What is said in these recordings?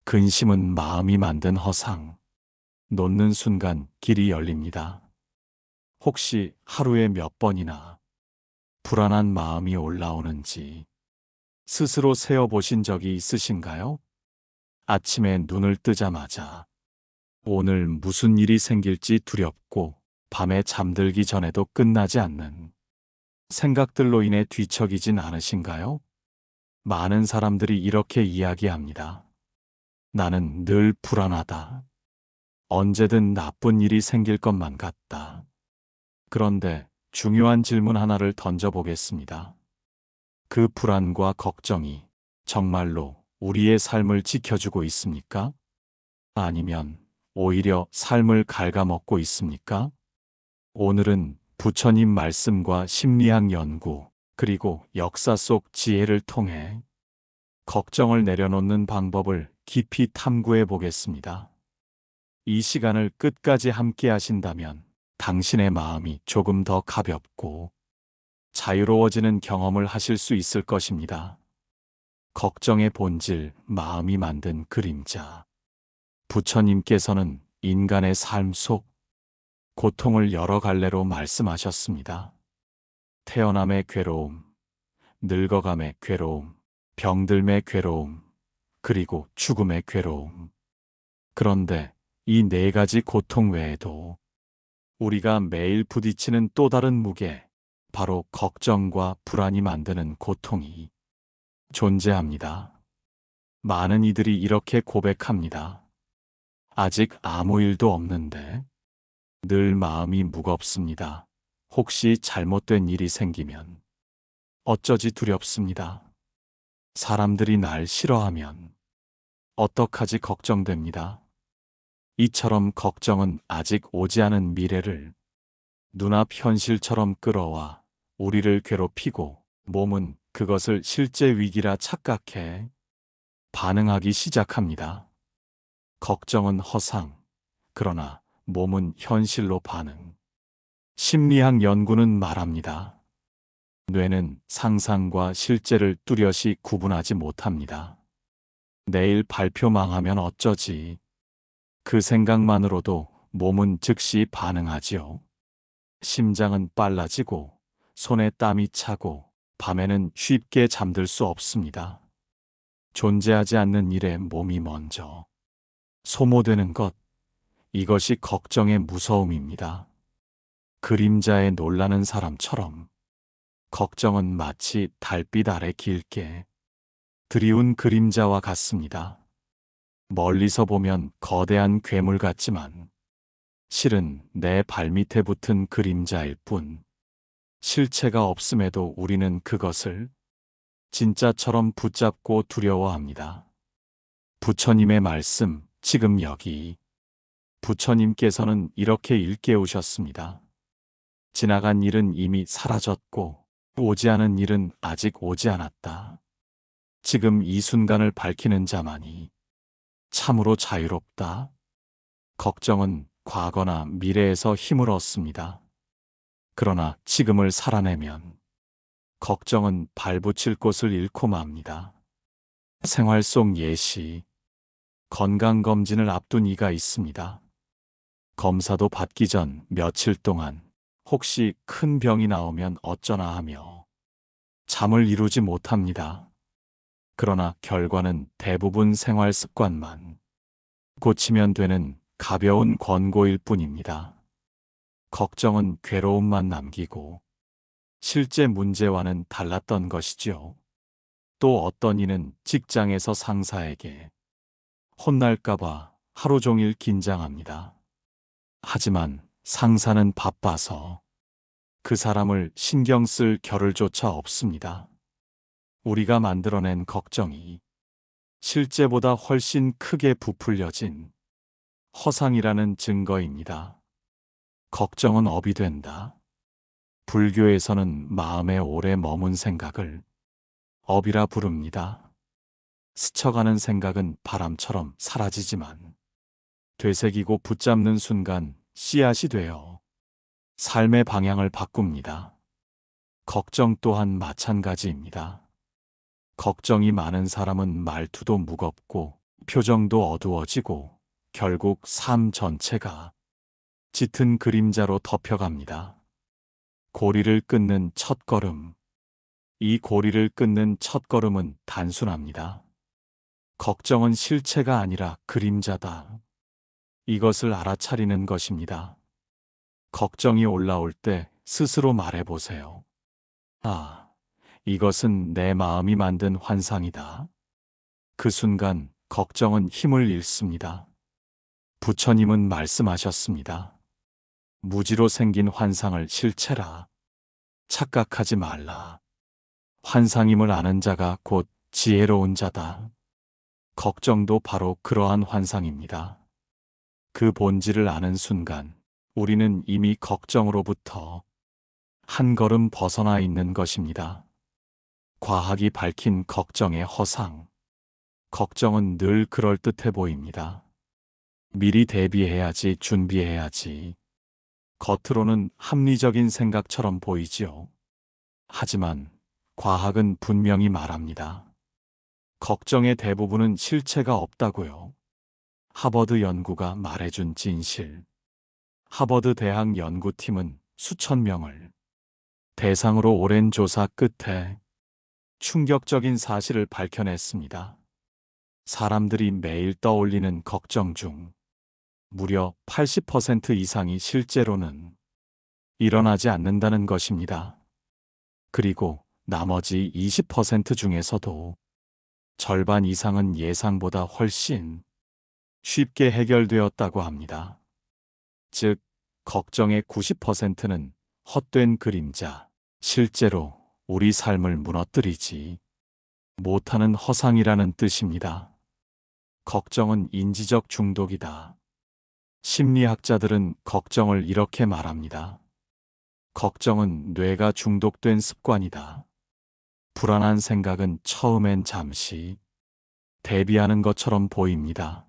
근심은 마음이 만든 허상. 놓는 순간 길이 열립니다. 혹시 하루에 몇 번이나 불안한 마음이 올라오는지 스스로 세어보신 적이 있으신가요? 아침에 눈을 뜨자마자 오늘 무슨 일이 생길지 두렵고 밤에 잠들기 전에도 끝나지 않는 생각들로 인해 뒤척이진 않으신가요? 많은 사람들이 이렇게 이야기합니다. 나는 늘 불안하다. 언제든 나쁜 일이 생길 것만 같다. 그런데 중요한 질문 하나를 던져보겠습니다. 그 불안과 걱정이 정말로 우리의 삶을 지켜주고 있습니까? 아니면 오히려 삶을 갉아먹고 있습니까? 오늘은 부처님 말씀과 심리학 연구, 그리고 역사 속 지혜를 통해 걱정을 내려놓는 방법을 깊이 탐구해 보겠습니다. 이 시간을 끝까지 함께 하신다면 당신의 마음이 조금 더 가볍고 자유로워지는 경험을 하실 수 있을 것입니다. 걱정의 본질, 마음이 만든 그림자. 부처님께서는 인간의 삶 속 고통을 여러 갈래로 말씀하셨습니다. 태어남의 괴로움, 늙어감의 괴로움, 병들매 괴로움, 그리고 죽음의 괴로움. 그런데 이 네 가지 고통 외에도 우리가 매일 부딪히는 또 다른 무게, 바로 걱정과 불안이 만드는 고통이 존재합니다. 많은 이들이 이렇게 고백합니다. 아직 아무 일도 없는데 늘 마음이 무겁습니다. 혹시 잘못된 일이 생기면 어쩌지 두렵습니다. 사람들이 날 싫어하면 어떡하지 걱정됩니다. 이처럼 걱정은 아직 오지 않은 미래를 눈앞 현실처럼 끌어와 우리를 괴롭히고 몸은 그것을 실제 위기라 착각해 반응하기 시작합니다. 걱정은 허상, 그러나 몸은 현실로 반응. 심리학 연구는 말합니다. 뇌는 상상과 실제를 뚜렷이 구분하지 못합니다. 내일 발표 망하면 어쩌지? 그 생각만으로도 몸은 즉시 반응하지요. 심장은 빨라지고 손에 땀이 차고 밤에는 쉽게 잠들 수 없습니다. 존재하지 않는 일에 몸이 먼저 소모되는 것, 이것이 걱정의 무서움입니다. 그림자에 놀라는 사람처럼 걱정은 마치 달빛 아래 길게 드리운 그림자와 같습니다. 멀리서 보면 거대한 괴물 같지만 실은 내 발밑에 붙은 그림자일 뿐, 실체가 없음에도 우리는 그것을 진짜처럼 붙잡고 두려워합니다. 부처님의 말씀, 지금 여기. 부처님께서는 이렇게 일깨우셨습니다. 지나간 일은 이미 사라졌고 오지 않은 일은 아직 오지 않았다. 지금 이 순간을 밝히는 자만이 참으로 자유롭다. 걱정은 과거나 미래에서 힘을 얻습니다. 그러나 지금을 살아내면 걱정은 발붙일 곳을 잃고 맙니다. 생활 속 예시, 건강검진을 앞둔 이가 있습니다. 검사도 받기 전 며칠 동안 혹시 큰 병이 나오면 어쩌나 하며 잠을 이루지 못합니다. 그러나 결과는 대부분 생활 습관만 고치면 되는 가벼운 권고일 뿐입니다. 걱정은 괴로움만 남기고 실제 문제와는 달랐던 것이지요. 또 어떤 이는 직장에서 상사에게 혼날까봐 하루 종일 긴장합니다. 하지만 상사는 바빠서 그 사람을 신경 쓸 겨를조차 없습니다. 우리가 만들어낸 걱정이 실제보다 훨씬 크게 부풀려진 허상이라는 증거입니다. 걱정은 업이 된다. 불교에서는 마음에 오래 머문 생각을 업이라 부릅니다. 스쳐가는 생각은 바람처럼 사라지지만 되새기고 붙잡는 순간 씨앗이 되어 삶의 방향을 바꿉니다. 걱정 또한 마찬가지입니다. 걱정이 많은 사람은 말투도 무겁고 표정도 어두워지고 결국 삶 전체가 짙은 그림자로 덮여갑니다. 고리를 끊는 첫걸음. 이 고리를 끊는 첫걸음은 단순합니다. 걱정은 실체가 아니라 그림자다. 이것을 알아차리는 것입니다. 걱정이 올라올 때 스스로 말해보세요. 아, 이것은 내 마음이 만든 환상이다. 그 순간 걱정은 힘을 잃습니다. 부처님은 말씀하셨습니다. 무지로 생긴 환상을 실체라. 착각하지 말라. 환상임을 아는 자가 곧 지혜로운 자다. 걱정도 바로 그러한 환상입니다. 그 본질을 아는 순간 우리는 이미 걱정으로부터 한 걸음 벗어나 있는 것입니다. 과학이 밝힌 걱정의 허상. 걱정은 늘 그럴듯해 보입니다. 미리 대비해야지, 준비해야지. 겉으로는 합리적인 생각처럼 보이지요. 하지만 과학은 분명히 말합니다. 걱정의 대부분은 실체가 없다고요. 하버드 연구가 말해준 진실. 하버드 대학 연구팀은 수천 명을 대상으로 오랜 조사 끝에 충격적인 사실을 밝혀냈습니다. 사람들이 매일 떠올리는 걱정 중 무려 80% 이상이 실제로는 일어나지 않는다는 것입니다. 그리고 나머지 20% 중에서도 절반 이상은 예상보다 훨씬 쉽게 해결되었다고 합니다. 즉, 걱정의 90%는 헛된 그림자, 실제로 우리 삶을 무너뜨리지 못하는 허상이라는 뜻입니다. 걱정은 인지적 중독이다. 심리학자들은 걱정을 이렇게 말합니다. 걱정은 뇌가 중독된 습관이다. 불안한 생각은 처음엔 잠시 대비하는 것처럼 보입니다.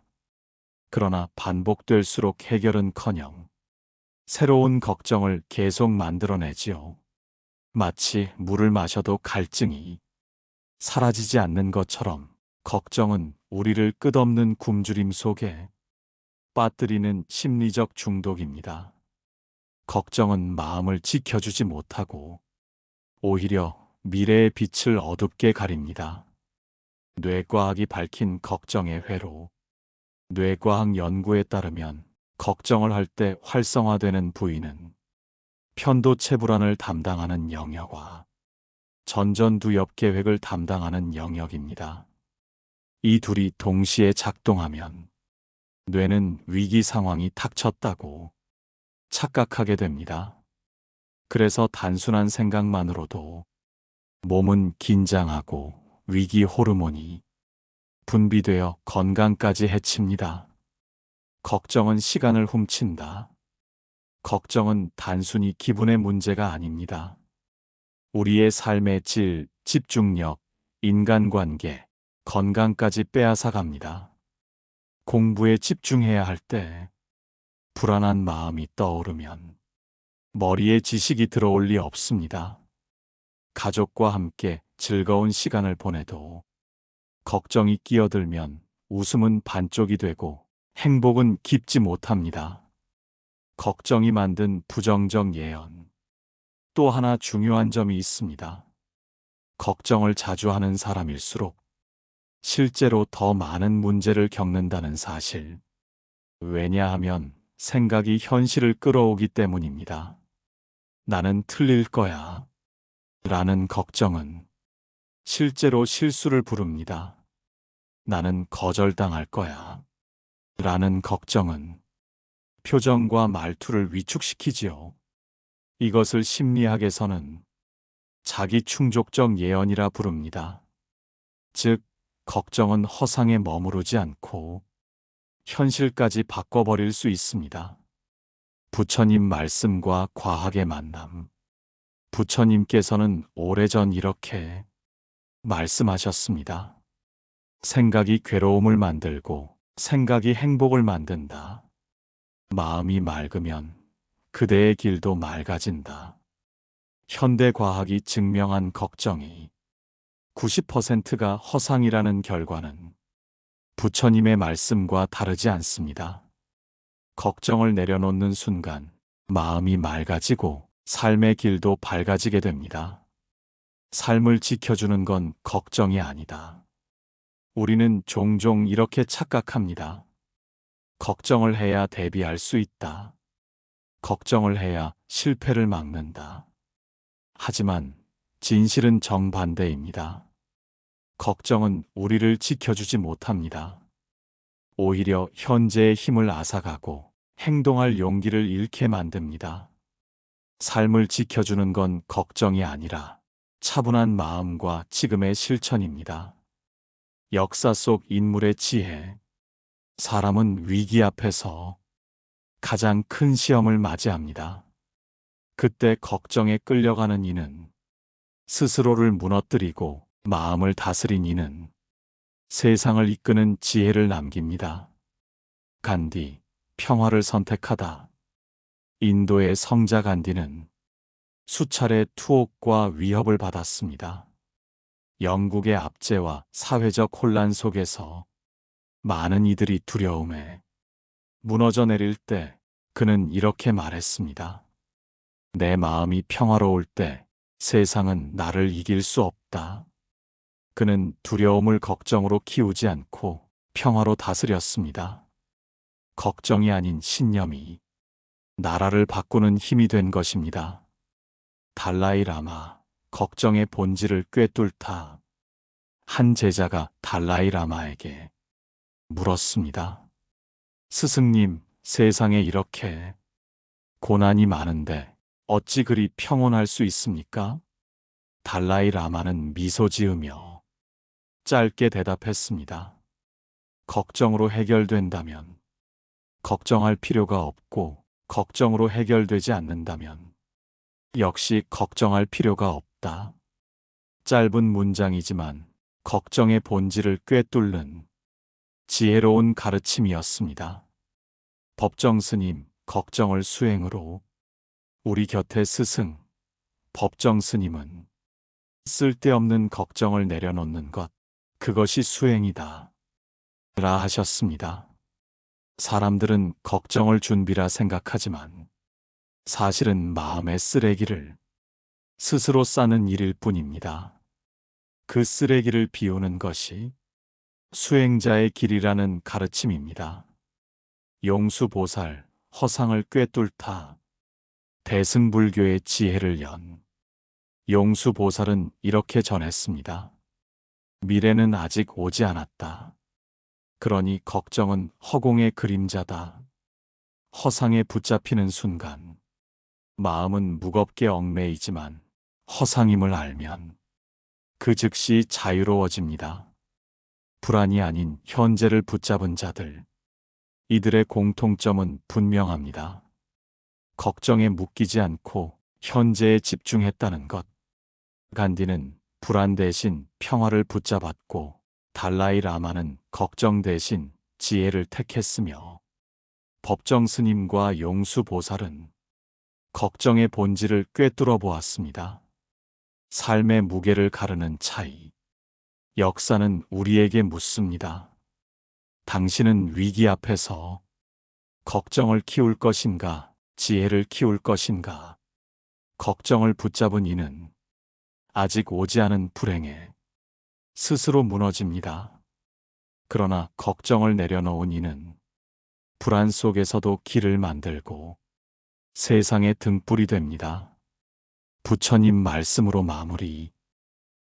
그러나 반복될수록 해결은커녕 새로운 걱정을 계속 만들어내지요. 마치 물을 마셔도 갈증이 사라지지 않는 것처럼 걱정은 우리를 끝없는 굶주림 속에 빠뜨리는 심리적 중독입니다. 걱정은 마음을 지켜주지 못하고 오히려 미래의 빛을 어둡게 가립니다. 뇌과학이 밝힌 걱정의 회로. 뇌과학 연구에 따르면 걱정을 할 때 활성화되는 부위는 편도체 불안을 담당하는 영역과 전전두엽 계획을 담당하는 영역입니다. 이 둘이 동시에 작동하면 뇌는 위기 상황이 닥쳤다고 착각하게 됩니다. 그래서 단순한 생각만으로도 몸은 긴장하고 위기 호르몬이 분비되어 건강까지 해칩니다. 걱정은 시간을 훔친다. 걱정은 단순히 기분의 문제가 아닙니다. 우리의 삶의 질, 집중력, 인간관계, 건강까지 빼앗아 갑니다. 공부에 집중해야 할 때 불안한 마음이 떠오르면 머리에 지식이 들어올 리 없습니다. 가족과 함께 즐거운 시간을 보내도 걱정이 끼어들면 웃음은 반쪽이 되고 행복은 깊지 못합니다. 걱정이 만든 부정적 예언. 또 하나 중요한 점이 있습니다. 걱정을 자주 하는 사람일수록 실제로 더 많은 문제를 겪는다는 사실. 왜냐하면 생각이 현실을 끌어오기 때문입니다. 나는 틀릴 거야. 라는 걱정은 실제로 실수를 부릅니다. 나는 거절당할 거야. 라는 걱정은 표정과 말투를 위축시키지요. 이것을 심리학에서는 자기 충족적 예언이라 부릅니다. 즉, 걱정은 허상에 머무르지 않고 현실까지 바꿔버릴 수 있습니다. 부처님 말씀과 과학의 만남. 부처님께서는 오래전 이렇게 말씀하셨습니다. 생각이 괴로움을 만들고 생각이 행복을 만든다. 마음이 맑으면 그대의 길도 맑아진다. 현대 과학이 증명한 걱정이 90%가 허상이라는 결과는 부처님의 말씀과 다르지 않습니다. 걱정을 내려놓는 순간 마음이 맑아지고 삶의 길도 밝아지게 됩니다. 삶을 지켜주는 건 걱정이 아니다. 우리는 종종 이렇게 착각합니다. 걱정을 해야 대비할 수 있다. 걱정을 해야 실패를 막는다. 하지만 진실은 정반대입니다. 걱정은 우리를 지켜주지 못합니다. 오히려 현재의 힘을 앗아가고 행동할 용기를 잃게 만듭니다. 삶을 지켜주는 건 걱정이 아니라 차분한 마음과 지금의 실천입니다. 역사 속 인물의 지혜. 사람은 위기 앞에서 가장 큰 시험을 맞이합니다. 그때 걱정에 끌려가는 이는 스스로를 무너뜨리고 마음을 다스린 이는 세상을 이끄는 지혜를 남깁니다. 간디, 평화를 선택하다. 인도의 성자 간디는 수차례 투옥과 위협을 받았습니다. 영국의 압제와 사회적 혼란 속에서 많은 이들이 두려움에 무너져 내릴 때 그는 이렇게 말했습니다. 내 마음이 평화로울 때 세상은 나를 이길 수 없다. 그는 두려움을 걱정으로 키우지 않고 평화로 다스렸습니다. 걱정이 아닌 신념이 나라를 바꾸는 힘이 된 것입니다. 달라이 라마, 걱정의 본질을 꿰뚫다. 한 제자가 달라이 라마에게 물었습니다. 스승님, 세상에 이렇게 고난이 많은데 어찌 그리 평온할 수 있습니까? 달라이 라마는 미소 지으며 짧게 대답했습니다. 걱정으로 해결된다면, 걱정할 필요가 없고, 걱정으로 해결되지 않는다면, 역시 걱정할 필요가 없다. 짧은 문장이지만 걱정의 본질을 꿰뚫는 지혜로운 가르침이었습니다. 법정 스님, 걱정을 수행으로. 우리 곁에 스승, 법정 스님은 쓸데없는 걱정을 내려놓는 것, 그것이 수행이다. 라 하셨습니다. 사람들은 걱정을 준비라 생각하지만 사실은 마음의 쓰레기를 스스로 싸는 일일 뿐입니다. 그 쓰레기를 비우는 것이 수행자의 길이라는 가르침입니다. 용수보살, 허상을 꿰뚫다. 대승불교의 지혜를 연 용수보살은 이렇게 전했습니다. 미래는 아직 오지 않았다. 그러니 걱정은 허공의 그림자다. 허상에 붙잡히는 순간 마음은 무겁게 얽매이지만 허상임을 알면 그 즉시 자유로워집니다. 불안이 아닌 현재를 붙잡은 자들, 이들의 공통점은 분명합니다. 걱정에 묶이지 않고 현재에 집중했다는 것. 간디는 불안 대신 평화를 붙잡았고 달라이 라마는 걱정 대신 지혜를 택했으며 법정 스님과 용수 보살은 걱정의 본질을 꿰뚫어 보았습니다. 삶의 무게를 가르는 차이. 역사는 우리에게 묻습니다. 당신은 위기 앞에서 걱정을 키울 것인가, 지혜를 키울 것인가? 걱정을 붙잡은 이는 아직 오지 않은 불행에 스스로 무너집니다. 그러나 걱정을 내려놓은 이는 불안 속에서도 길을 만들고 세상의 등불이 됩니다. 부처님 말씀으로 마무리.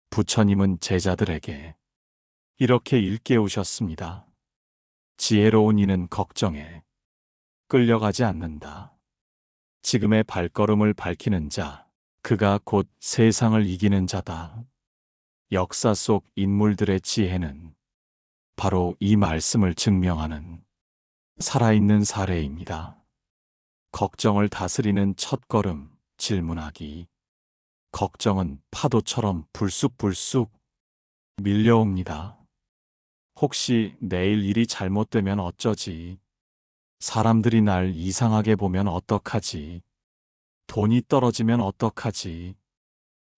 부처님은 제자들에게 이렇게 일깨우셨습니다. 지혜로운 이는 걱정에 끌려가지 않는다. 지금의 발걸음을 밝히는 자, 그가 곧 세상을 이기는 자다. 역사 속 인물들의 지혜는 바로 이 말씀을 증명하는 살아있는 사례입니다. 걱정을 다스리는 첫걸음, 질문하기. 걱정은 파도처럼 불쑥불쑥 밀려옵니다. 혹시 내일 일이 잘못되면 어쩌지? 사람들이 날 이상하게 보면 어떡하지? 돈이 떨어지면 어떡하지?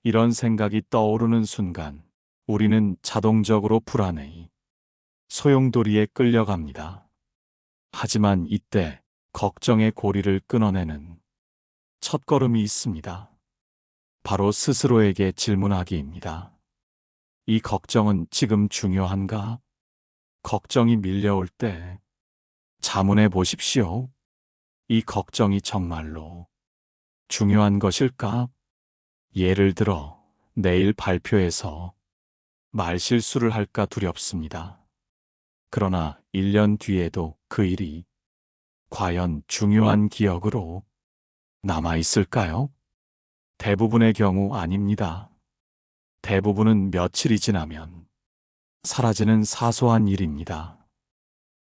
이런 생각이 떠오르는 순간 우리는 자동적으로 불안해 소용돌이에 끌려갑니다. 하지만 이때 걱정의 고리를 끊어내는 첫걸음이 있습니다. 바로 스스로에게 질문하기입니다. 이 걱정은 지금 중요한가? 걱정이 밀려올 때 자문해 보십시오. 이 걱정이 정말로 중요한 것일까? 예를 들어 내일 발표에서 말실수를 할까 두렵습니다. 그러나 1년 뒤에도 그 일이 과연 중요한 기억으로 남아 있을까요? 대부분의 경우 아닙니다. 대부분은 며칠이 지나면 사라지는 사소한 일입니다.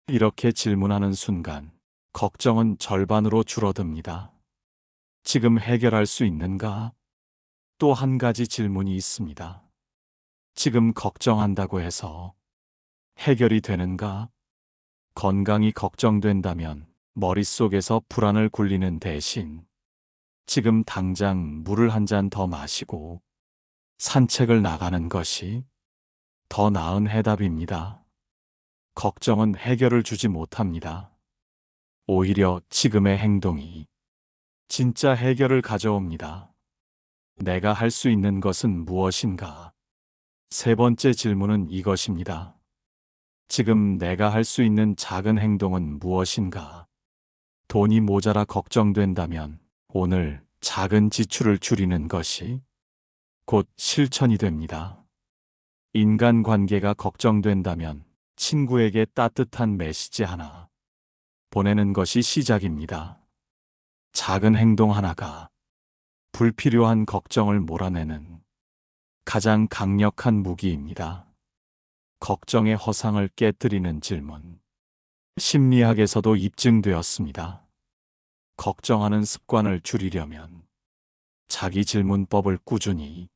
이렇게 질문하는 순간 걱정은 절반으로 줄어듭니다. 지금 해결할 수 있는가? 또 한 가지 질문이 있습니다. 지금 걱정한다고 해서 해결이 되는가? 건강이 걱정된다면 머릿속에서 불안을 굴리는 대신 지금 당장 물을 한 잔 더 마시고 산책을 나가는 것이 더 나은 해답입니다. 걱정은 해결을 주지 못합니다. 오히려 지금의 행동이 진짜 해결을 가져옵니다. 내가 할 수 있는 것은 무엇인가? 세 번째 질문은 이것입니다. 지금 내가 할 수 있는 작은 행동은 무엇인가? 돈이 모자라 걱정된다면 오늘 작은 지출을 줄이는 것이 곧 실천이 됩니다. 인간관계가 걱정된다면 친구에게 따뜻한 메시지 하나 보내는 것이 시작입니다. 작은 행동 하나가 불필요한 걱정을 몰아내는 가장 강력한 무기입니다. 걱정의 허상을 깨뜨리는 질문. 심리학에서도 입증되었습니다. 걱정하는 습관을 줄이려면 자기 질문법을 꾸준히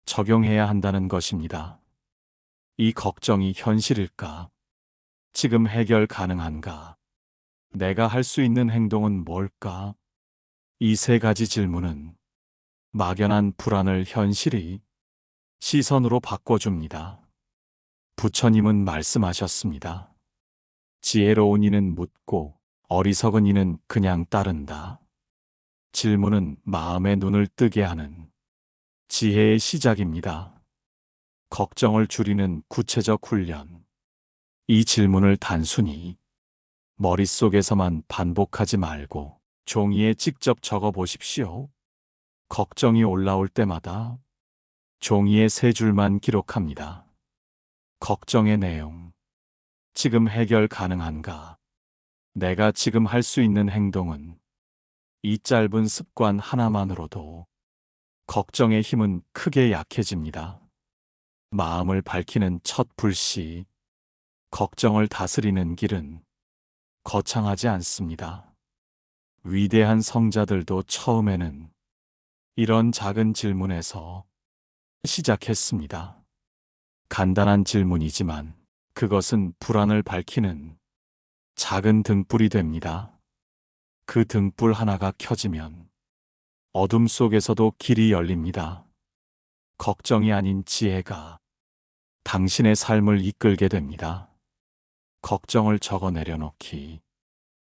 적용해야 한다는 것입니다. 이 걱정이 현실일까? 지금 해결 가능한가? 내가 할 수 있는 행동은 뭘까? 이 세 가지 질문은 막연한 불안을 현실이 시선으로 바꿔줍니다. 부처님은 말씀하셨습니다. 지혜로운 이는 묻고 어리석은 이는 그냥 따른다. 질문은 마음의 눈을 뜨게 하는 지혜의 시작입니다. 걱정을 줄이는 구체적 훈련. 이 질문을 단순히 머릿속에서만 반복하지 말고 종이에 직접 적어 보십시오. 걱정이 올라올 때마다 종이에 세 줄만 기록합니다. 걱정의 내용. 지금 해결 가능한가? 내가 지금 할 수 있는 행동은? 이 짧은 습관 하나만으로도 걱정의 힘은 크게 약해집니다. 마음을 밝히는 첫 불씨. 걱정을 다스리는 길은 거창하지 않습니다. 위대한 성자들도 처음에는 이런 작은 질문에서 시작했습니다. 간단한 질문이지만 그것은 불안을 밝히는 작은 등불이 됩니다. 그 등불 하나가 켜지면 어둠 속에서도 길이 열립니다. 걱정이 아닌 지혜가 당신의 삶을 이끌게 됩니다. 걱정을 적어 내려놓기.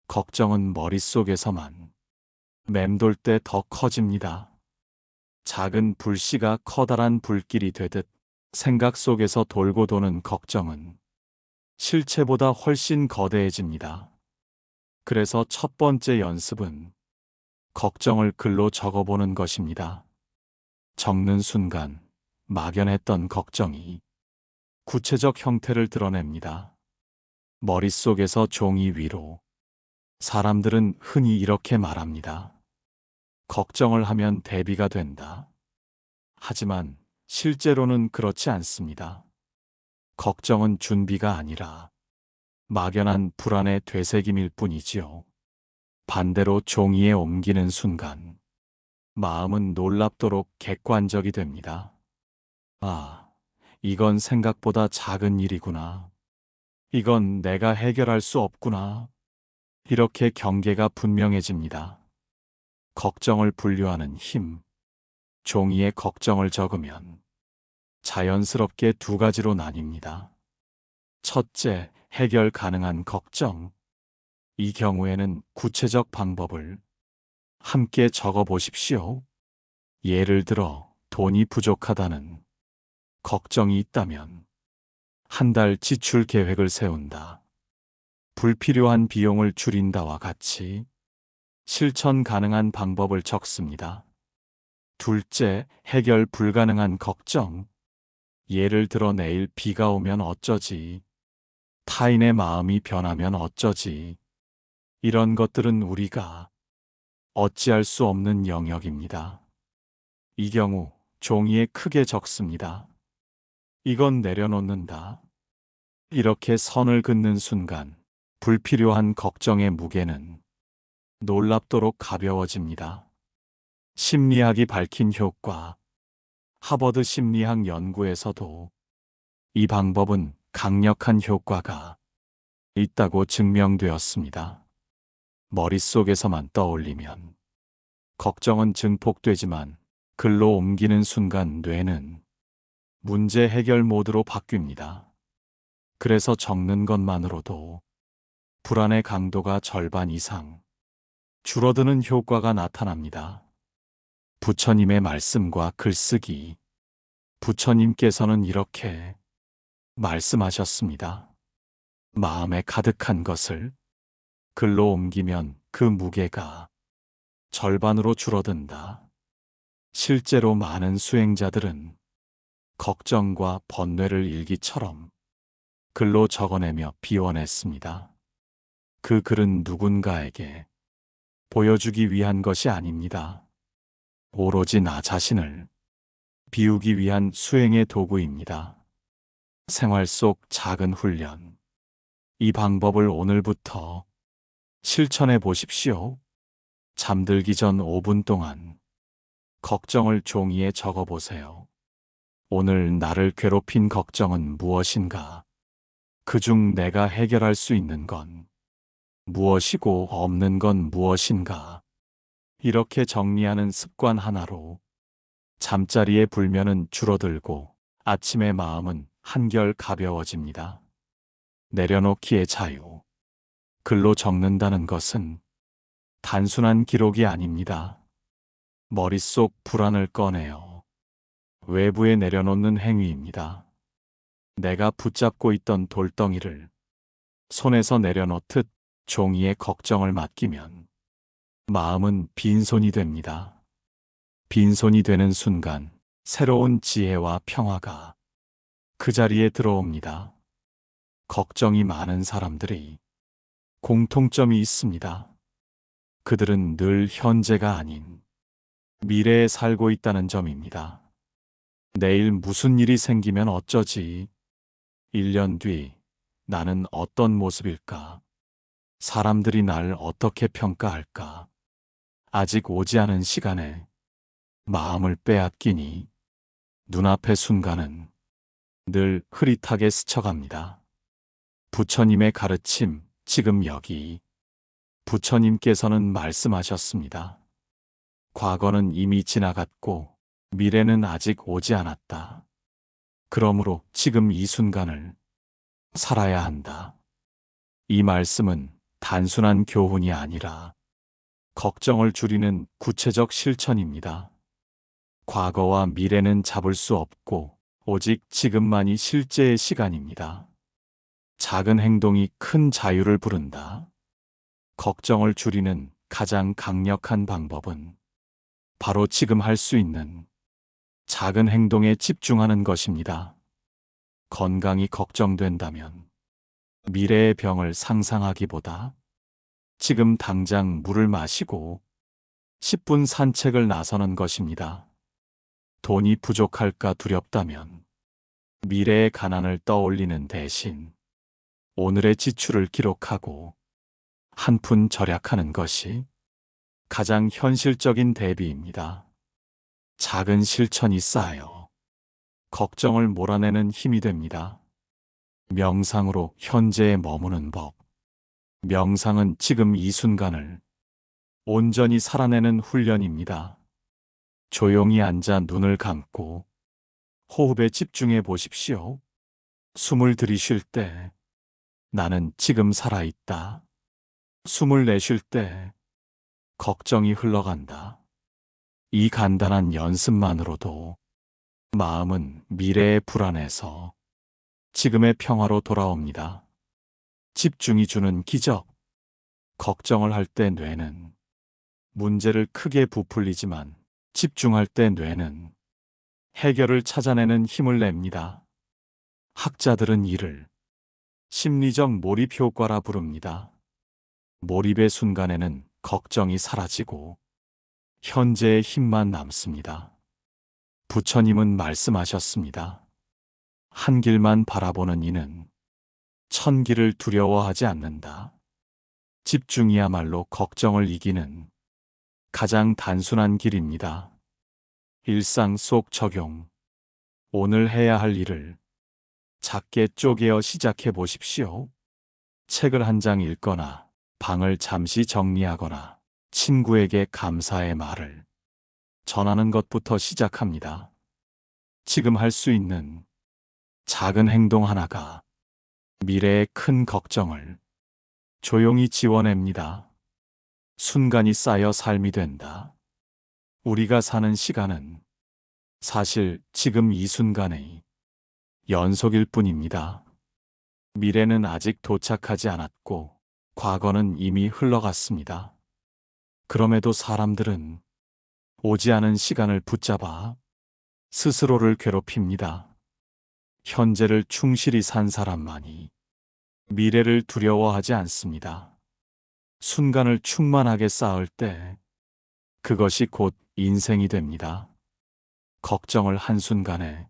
걱정은 머릿속에서만 맴돌 때 더 커집니다. 작은 불씨가 커다란 불길이 되듯 생각 속에서 돌고 도는 걱정은 실체보다 훨씬 거대해집니다. 그래서 첫 번째 연습은 걱정을 글로 적어보는 것입니다. 적는 순간 막연했던 걱정이 구체적 형태를 드러냅니다. 머릿속에서 종이 위로. 사람들은 흔히 이렇게 말합니다. 걱정을 하면 대비가 된다. 하지만 실제로는 그렇지 않습니다. 걱정은 준비가 아니라 막연한 불안의 되새김일 뿐이지요. 반대로 종이에 옮기는 순간 마음은 놀랍도록 객관적이 됩니다. 아, 이건 생각보다 작은 일이구나. 이건 내가 해결할 수 없구나. 이렇게 경계가 분명해집니다. 걱정을 분류하는 힘. 종이에 걱정을 적으면 자연스럽게 두 가지로 나뉩니다. 첫째, 해결 가능한 걱정. 이 경우에는 구체적 방법을 함께 적어 보십시오. 예를 들어, 돈이 부족하다는 걱정이 있다면 한 달 지출 계획을 세운다. 불필요한 비용을 줄인다와 같이 실천 가능한 방법을 적습니다. 둘째, 해결 불가능한 걱정. 예를 들어 내일 비가 오면 어쩌지? 타인의 마음이 변하면 어쩌지? 이런 것들은 우리가 어찌할 수 없는 영역입니다. 이 경우 종이에 크게 적습니다. 이건 내려놓는다. 이렇게 선을 긋는 순간 불필요한 걱정의 무게는 놀랍도록 가벼워집니다. 심리학이 밝힌 효과. 하버드 심리학 연구에서도 이 방법은 강력한 효과가 있다고 증명되었습니다. 머릿속에서만 떠올리면 걱정은 증폭되지만 글로 옮기는 순간 뇌는 문제 해결 모드로 바뀝니다. 그래서 적는 것만으로도 불안의 강도가 절반 이상 줄어드는 효과가 나타납니다. 부처님의 말씀과 글쓰기. 부처님께서는 이렇게 말씀하셨습니다. 마음에 가득한 것을 글로 옮기면 그 무게가 절반으로 줄어든다. 실제로 많은 수행자들은 걱정과 번뇌를 일기처럼 글로 적어내며 비워냈습니다. 그 글은 누군가에게 보여주기 위한 것이 아닙니다. 오로지 나 자신을 비우기 위한 수행의 도구입니다. 생활 속 작은 훈련. 이 방법을 오늘부터 실천해 보십시오. 잠들기 전 5분 동안 걱정을 종이에 적어 보세요. 오늘 나를 괴롭힌 걱정은 무엇인가? 그중 내가 해결할 수 있는 건 무엇이고 없는 건 무엇인가? 이렇게 정리하는 습관 하나로 잠자리의 불면은 줄어들고 아침의 마음은 한결 가벼워집니다. 내려놓기의 자유. 글로 적는다는 것은 단순한 기록이 아닙니다. 머릿속 불안을 꺼내어 외부에 내려놓는 행위입니다. 내가 붙잡고 있던 돌덩이를 손에서 내려놓듯 종이에 걱정을 맡기면 마음은 빈손이 됩니다. 빈손이 되는 순간 새로운 지혜와 평화가 그 자리에 들어옵니다. 걱정이 많은 사람들이 공통점이 있습니다. 그들은 늘 현재가 아닌 미래에 살고 있다는 점입니다. 내일 무슨 일이 생기면 어쩌지? 1년 뒤 나는 어떤 모습일까? 사람들이 날 어떻게 평가할까? 아직 오지 않은 시간에 마음을 빼앗기니 눈앞의 순간은 늘 흐릿하게 스쳐갑니다. 부처님의 가르침, 지금 여기. 부처님께서는 말씀하셨습니다. 과거는 이미 지나갔고 미래는 아직 오지 않았다. 그러므로 지금 이 순간을 살아야 한다. 이 말씀은 단순한 교훈이 아니라 걱정을 줄이는 구체적 실천입니다. 과거와 미래는 잡을 수 없고 오직 지금만이 실제의 시간입니다. 작은 행동이 큰 자유를 부른다. 걱정을 줄이는 가장 강력한 방법은 바로 지금 할 수 있는 작은 행동에 집중하는 것입니다. 건강이 걱정된다면 미래의 병을 상상하기보다 지금 당장 물을 마시고 10분 산책을 나서는 것입니다. 돈이 부족할까 두렵다면 미래의 가난을 떠올리는 대신 오늘의 지출을 기록하고 한 푼 절약하는 것이 가장 현실적인 대비입니다. 작은 실천이 쌓여 걱정을 몰아내는 힘이 됩니다. 명상으로 현재에 머무는 법. 명상은 지금 이 순간을 온전히 살아내는 훈련입니다. 조용히 앉아 눈을 감고 호흡에 집중해 보십시오. 숨을 들이쉴 때 나는 지금 살아있다. 숨을 내쉴 때 걱정이 흘러간다. 이 간단한 연습만으로도 마음은 미래의 불안에서 지금의 평화로 돌아옵니다. 집중이 주는 기적. 걱정을 할 때 뇌는 문제를 크게 부풀리지만 집중할 때 뇌는 해결을 찾아내는 힘을 냅니다. 학자들은 이를 심리적 몰입 효과라 부릅니다. 몰입의 순간에는 걱정이 사라지고 현재의 힘만 남습니다. 부처님은 말씀하셨습니다. 한 길만 바라보는 이는 천 길을 두려워하지 않는다. 집중이야말로 걱정을 이기는 가장 단순한 길입니다. 일상 속 적용. 오늘 해야 할 일을 작게 쪼개어 시작해 보십시오. 책을 한 장 읽거나 방을 잠시 정리하거나 친구에게 감사의 말을 전하는 것부터 시작합니다. 지금 할 수 있는 작은 행동 하나가 미래의 큰 걱정을 조용히 지워냅니다. 순간이 쌓여 삶이 된다. 우리가 사는 시간은 사실 지금 이 순간의 연속일 뿐입니다. 미래는 아직 도착하지 않았고 과거는 이미 흘러갔습니다. 그럼에도 사람들은 오지 않은 시간을 붙잡아 스스로를 괴롭힙니다. 현재를 충실히 산 사람만이 미래를 두려워하지 않습니다. 순간을 충만하게 쌓을 때 그것이 곧 인생이 됩니다. 걱정을 한순간에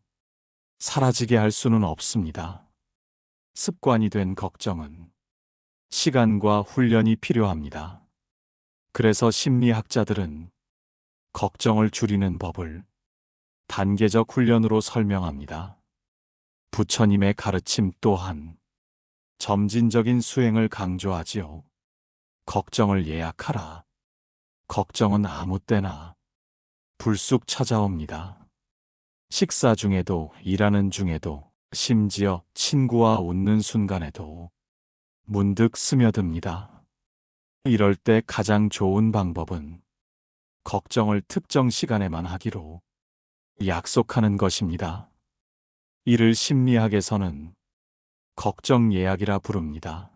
사라지게 할 수는 없습니다. 습관이 된 걱정은 시간과 훈련이 필요합니다. 그래서 심리학자들은 걱정을 줄이는 법을 단계적 훈련으로 설명합니다. 부처님의 가르침 또한 점진적인 수행을 강조하지요. 걱정을 예약하라. 걱정은 아무 때나 불쑥 찾아옵니다. 식사 중에도, 일하는 중에도, 심지어 친구와 웃는 순간에도 문득 스며듭니다. 이럴 때 가장 좋은 방법은 걱정을 특정 시간에만 하기로 약속하는 것입니다. 이를 심리학에서는 걱정 예약이라 부릅니다.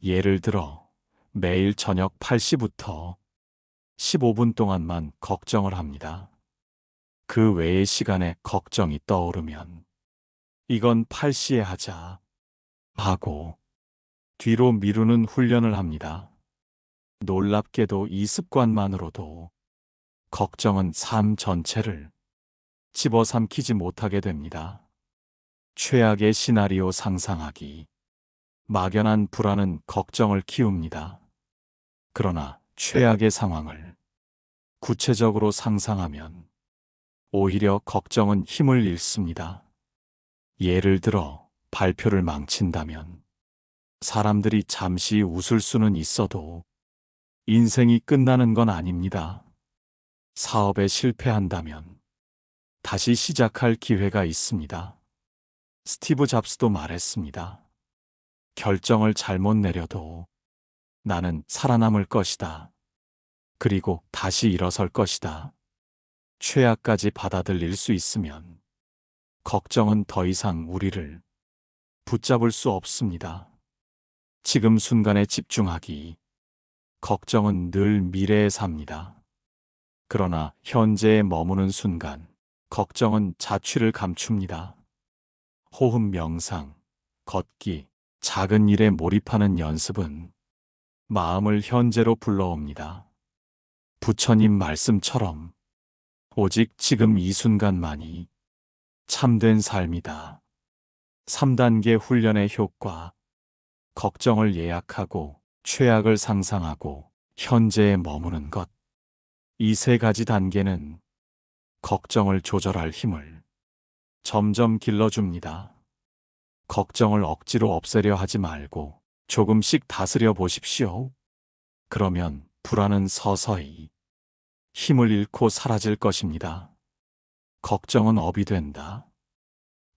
예를 들어 매일 저녁 8시부터 15분 동안만 걱정을 합니다. 그 외의 시간에 걱정이 떠오르면 이건 8시에 하자 하고 뒤로 미루는 훈련을 합니다. 놀랍게도 이 습관만으로도 걱정은 삶 전체를 집어삼키지 못하게 됩니다. 최악의 시나리오 상상하기. 막연한 불안은 걱정을 키웁니다. 그러나 최악의 상황을 구체적으로 상상하면 오히려 걱정은 힘을 잃습니다. 예를 들어 발표를 망친다면 사람들이 잠시 웃을 수는 있어도 인생이 끝나는 건 아닙니다. 사업에 실패한다면 다시 시작할 기회가 있습니다. 스티브 잡스도 말했습니다. 결정을 잘못 내려도 나는 살아남을 것이다. 그리고 다시 일어설 것이다. 최악까지 받아들일 수 있으면 걱정은 더 이상 우리를 붙잡을 수 없습니다. 지금 순간에 집중하기. 걱정은 늘 미래에 삽니다. 그러나 현재에 머무는 순간, 걱정은 자취를 감춥니다. 호흡 명상, 걷기, 작은 일에 몰입하는 연습은 마음을 현재로 불러옵니다. 부처님 말씀처럼 오직 지금 이 순간만이 참된 삶이다. 3단계 훈련의 효과. 걱정을 예약하고 최악을 상상하고 현재에 머무는 것. 이 세 가지 단계는 걱정을 조절할 힘을 점점 길러줍니다. 걱정을 억지로 없애려 하지 말고 조금씩 다스려 보십시오. 그러면 불안은 서서히 힘을 잃고 사라질 것입니다. 걱정은 업이 된다.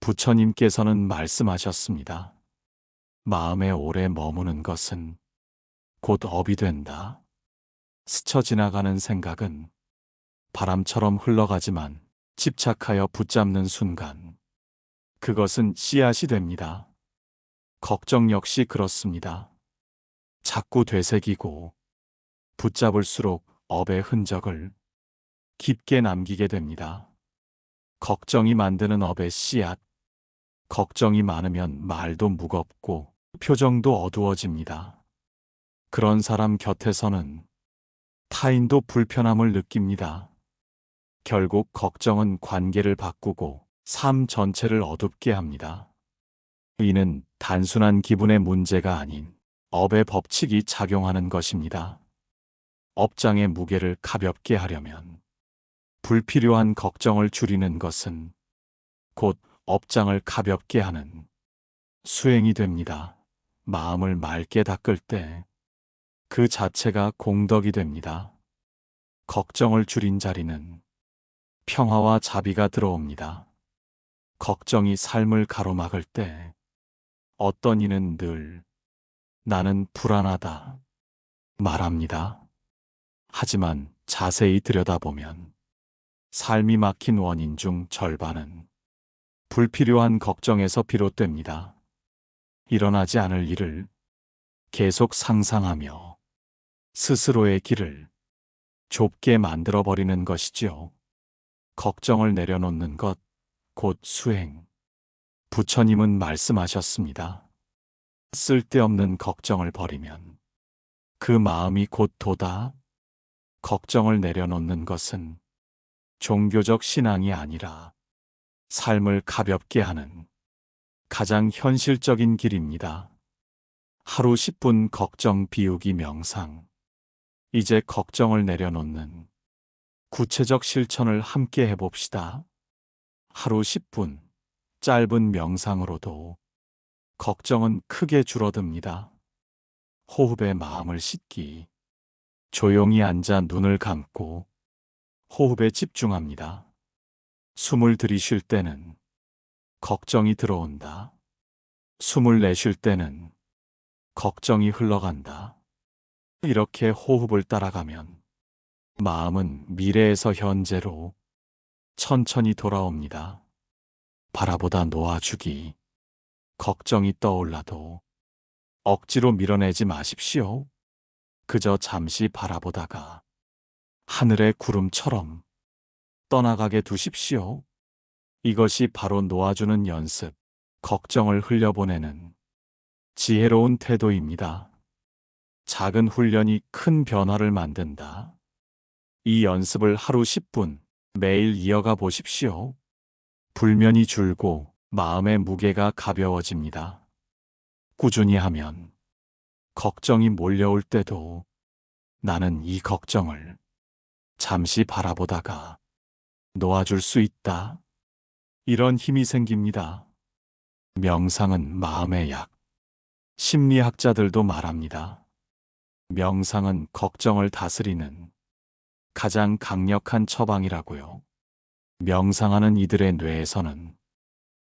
부처님께서는 말씀하셨습니다. 마음에 오래 머무는 것은 곧 업이 된다. 스쳐 지나가는 생각은 바람처럼 흘러가지만 집착하여 붙잡는 순간 그것은 씨앗이 됩니다. 걱정 역시 그렇습니다. 자꾸 되새기고 붙잡을수록 업의 흔적을 깊게 남기게 됩니다. 걱정이 만드는 업의 씨앗. 걱정이 많으면 말도 무겁고 표정도 어두워집니다. 그런 사람 곁에서는 타인도 불편함을 느낍니다. 결국 걱정은 관계를 바꾸고 삶 전체를 어둡게 합니다. 이는 단순한 기분의 문제가 아닌 업의 법칙이 작용하는 것입니다. 업장의 무게를 가볍게 하려면 불필요한 걱정을 줄이는 것은 곧 업장을 가볍게 하는 수행이 됩니다. 마음을 맑게 닦을 때 그 자체가 공덕이 됩니다. 걱정을 줄인 자리는 평화와 자비가 들어옵니다. 걱정이 삶을 가로막을 때 어떤 이는 늘 나는 불안하다 말합니다. 하지만 자세히 들여다보면 삶이 막힌 원인 중 절반은 불필요한 걱정에서 비롯됩니다. 일어나지 않을 일을 계속 상상하며 스스로의 길을 좁게 만들어버리는 것이지요. 걱정을 내려놓는 것, 곧 수행. 부처님은 말씀하셨습니다. 쓸데없는 걱정을 버리면 그 마음이 곧 도다. 걱정을 내려놓는 것은 종교적 신앙이 아니라 삶을 가볍게 하는 가장 현실적인 길입니다. 하루 10분 걱정 비우기 명상. 이제 걱정을 내려놓는 구체적 실천을 함께 해봅시다. 하루 10분 짧은 명상으로도 걱정은 크게 줄어듭니다. 호흡에 마음을 싣기. 조용히 앉아 눈을 감고 호흡에 집중합니다. 숨을 들이쉴 때는 걱정이 들어온다. 숨을 내쉴 때는 걱정이 흘러간다. 이렇게 호흡을 따라가면 마음은 미래에서 현재로 천천히 돌아옵니다. 바라보다 놓아주기. 걱정이 떠올라도 억지로 밀어내지 마십시오. 그저 잠시 바라보다가 하늘의 구름처럼 떠나가게 두십시오. 이것이 바로 놓아주는 연습, 걱정을 흘려보내는 지혜로운 태도입니다. 작은 훈련이 큰 변화를 만든다. 이 연습을 하루 10분 매일 이어가 보십시오. 불면이 줄고 마음의 무게가 가벼워집니다. 꾸준히 하면 걱정이 몰려올 때도 나는 이 걱정을 잠시 바라보다가 놓아줄 수 있다. 이런 힘이 생깁니다. 명상은 마음의 약. 심리학자들도 말합니다. 명상은 걱정을 다스리는 가장 강력한 처방이라고요. 명상하는 이들의 뇌에서는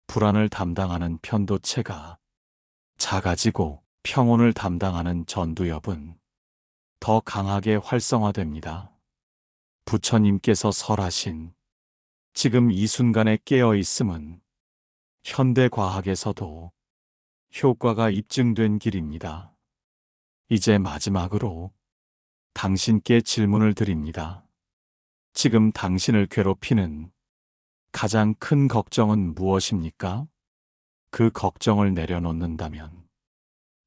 불안을 담당하는 편도체가 작아지고 평온을 담당하는 전두엽은 더 강하게 활성화됩니다. 부처님께서 설하신 지금 이 순간에 깨어 있음은 현대 과학에서도 효과가 입증된 길입니다. 이제 마지막으로 당신께 질문을 드립니다. 지금 당신을 괴롭히는 가장 큰 걱정은 무엇입니까? 그 걱정을 내려놓는다면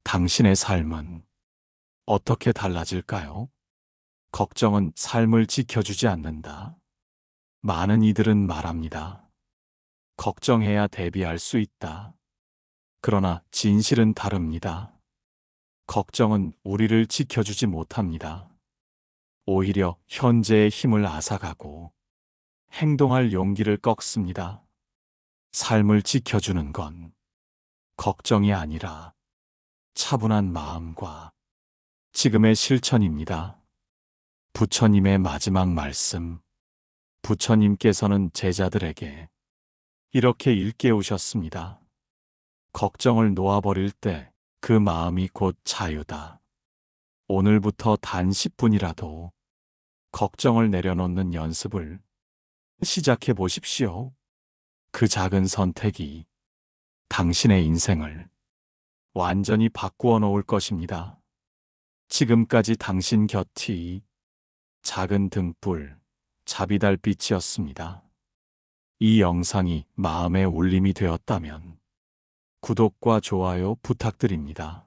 당신의 삶은 어떻게 달라질까요? 걱정은 삶을 지켜주지 않는다. 많은 이들은 말합니다. 걱정해야 대비할 수 있다. 그러나 진실은 다릅니다. 걱정은 우리를 지켜주지 못합니다. 오히려 현재의 힘을 앗아가고 행동할 용기를 꺾습니다. 삶을 지켜주는 건 걱정이 아니라 차분한 마음과 지금의 실천입니다. 부처님의 마지막 말씀. 부처님께서는 제자들에게 이렇게 일깨우셨습니다. 걱정을 놓아버릴 때 그 마음이 곧 자유다. 오늘부터 단 10분이라도 걱정을 내려놓는 연습을 시작해 보십시오. 그 작은 선택이 당신의 인생을 완전히 바꾸어 놓을 것입니다. 지금까지 당신 곁이 작은 등불, 자비달빛이었습니다. 이 영상이 마음의 울림이 되었다면 구독과 좋아요 부탁드립니다.